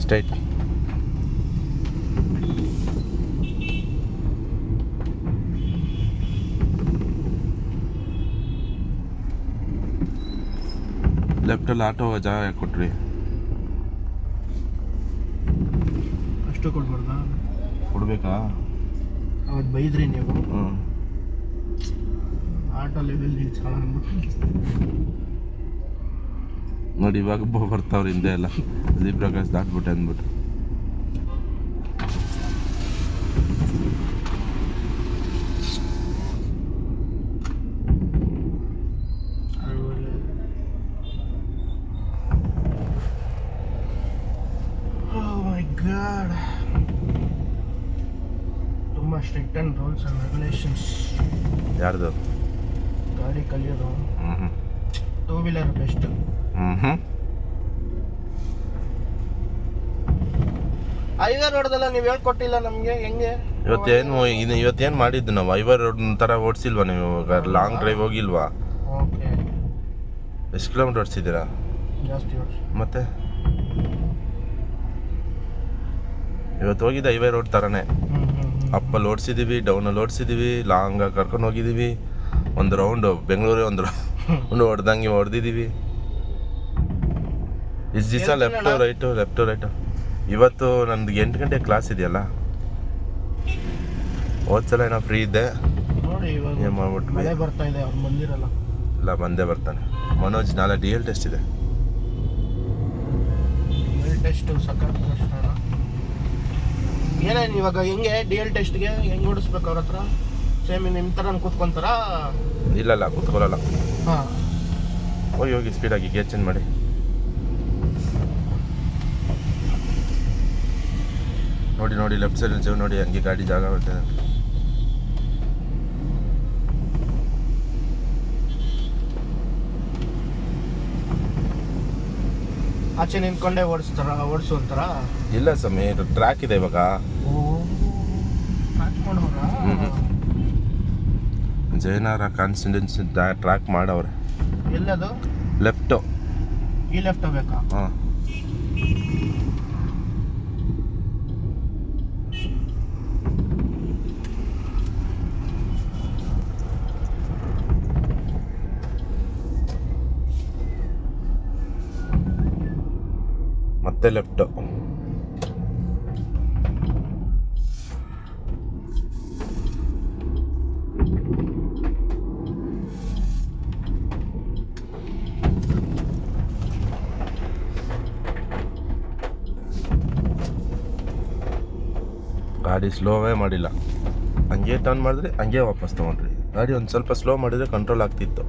Straight. ಲೆಫ್ಟಲ್ಲಿ auto ಜಾಗ ಕೊಟ್ರಿ. ಅಷ್ಟು ಕೊಡ್ಬಾರ್ದಾ? ಕೊಡ್ಬೇಕಾ? ಅವತ್ತು ಬೈದ್ರಿ ನೀವು. ಹ್ಞೂ. ಆಟೋ ಲೆವೆಲ್ ನಿಲ್ಸ್ಕೊಳ್ಳೋ ಅಂದ್ಬಿಟ್ಟು ನೋಡಿ ಇವಾಗ ಬರ್ತಾವ್ರ ಹಿಂದೆ ಎಲ್ಲ ಜೀಬ್ರಾ ಕ್ರಾಸ್ ದಾಟ್ಬಿಟ್ಟೆ ಅಂದ್ಬಿಟ್ಟು. ತುಂಬ strict and rules and regulations. ಯಾರ್ದು? ಗಾಡಿ ಕಲಿಯೋದು. ಹ್ಞೂ. Two wheeler best. ಹ್ಞೂ. ಹೈವೇ ರೋಡ್ದೆಲ್ಲ ನೀವು ಹೇಳ್ಕೊಟ್ಟಿಲ್ಲ ನಮಗೆ. ಹೆಂಗೆ ಇವತ್ತೇನು ಮಾಡಿದ್ದು ನಾವು? ಹೈವೇ ರೋಡ್ ಥರ ಓಡಿಸಿಲ್ವಾ ನೀವು? ಲಾಂಗ್ ಡ್ರೈವ್ ಹೋಗಿಲ್ವಾ? ಓಕೆ. ಎಷ್ಟು ಕಿಲೋಮೀಟರ್ ಓಡಿಸಿದ್ದೀರಾ? ಜಾಸ್ತಿ ಓಡಿಸಿ. ಮತ್ತೆ ಇವತ್ತು ಹೋಗಿದ್ದೆ ಹೈವೇ ರೋಡ್ ಥರನೇ. ಅಪ್ಪಲ್ಲಿ ಓಡಿಸಿದ್ದೀವಿ, ಡೌನಲ್ಲಿ ಓಡಿಸಿದ್ದೀವಿ, ಲಾಂಗಾಗಿ ಕರ್ಕೊಂಡು ಹೋಗಿದ್ದೀವಿ. ಒಂದು ರೌಂಡು ಬೆಂಗಳೂರೇ ಒಂದು ಹೊಡೆದಂಗೆ ಹೊಡೆದಿದ್ದೀವಿ. ಇಷ್ಟು ದಿವಸ ಲೆಫ್ಟು ರೈಟು. ಇವತ್ತು ನಂದು 8 ಗಂಟೆ ಕ್ಲಾಸ್ ಇದೆಯಲ್ಲ. ಹೋದ್ಸಲ ಏನೋ ಫ್ರೀ ಇದ್ದೆ. ನೋಡಿ ಇವಾಗ ಏನು ಮಾಡ್ಬಿಟ್ವಿ. ಮಳೆ ಬರ್ತಾ ಇದೆ, ಅವ್ನು ಬಂದಿರಲ್ಲ. ಇಲ್ಲ, ಬಂದೇ ಬರ್ತಾನೆ. ಮನೋಜ್ ನಾಳೆ DL ಟೆಸ್ಟ್ ಇದೆ. DL ಟೆಸ್ಟ್ ಸಖತ್ ಕಷ್ಟ. ಏನೇನು ಇವಾಗ ಹೆಂಗೆ DL ಟೆಸ್ಟ್ಗೆ ಹೆಂಗೆ ಓಡಿಸ್ಬೇಕು ಅವ್ರ ಹತ್ರ? ಸೇಮ್ ನಿಮ್ಮ ಥರ ಕೂತ್ಕೊಂತಾರ? ಇಲ್ಲ ಕೂತ್ಕೊಳ್ಳಲ್ಲ. ಹಾಂ. ಹೋಗಿ ಸ್ಪೀಡಾಗಿ ಗೇರ್ ಚೇಂಜ್ ಮಾಡಿ. ನೋಡಿ ಲೆಫ್ಟ್ ಸೈಡಲ್ಲಿ ಜೀವ ನೋಡಿ, ಹಂಗೆ ಗಾಡಿ ಜಾಗ ಬರ್ತದೆ. ಆಚೆ ನಿಂತ್ಕೊಂಡೇ ಓಡಿಸು ಅಂತಾರ? ಇಲ್ಲ ಸಮಯ ಟ್ರ್ಯಾಕ್ ಇದೆ ಇವಾಗ. ಜೈನಾರ ಕಾನ್ಸ್ಟಿಟ್ಯೂನ್ಸಿ ಟ್ರ್ಯಾಕ್ ಮಾಡವ್ರೆ. ಎಲ್ಲದು? ಲೆಫ್ಟು. ಈ ಲೆಫ್ಟ್ ಹೋಗ್ಬೇಕಾ? ಹಾಂ. ಮತ್ತೆ ಲೆಫ್ಟು. ಗಾಡಿ ಸ್ಲೋವೇ ಮಾಡಿಲ್ಲ. ಹಂಗೆ ಟರ್ನ್ ಮಾಡಿದ್ರೆ ಹಂಗೆ ವಾಪಸ್ ತೊಗೊಂಡ್ರಿ. ಗಾಡಿ ಒಂದು ಸ್ವಲ್ಪ ಸ್ಲೋ ಮಾಡಿದರೆ ಕಂಟ್ರೋಲ್ ಆಗ್ತಿತ್ತು.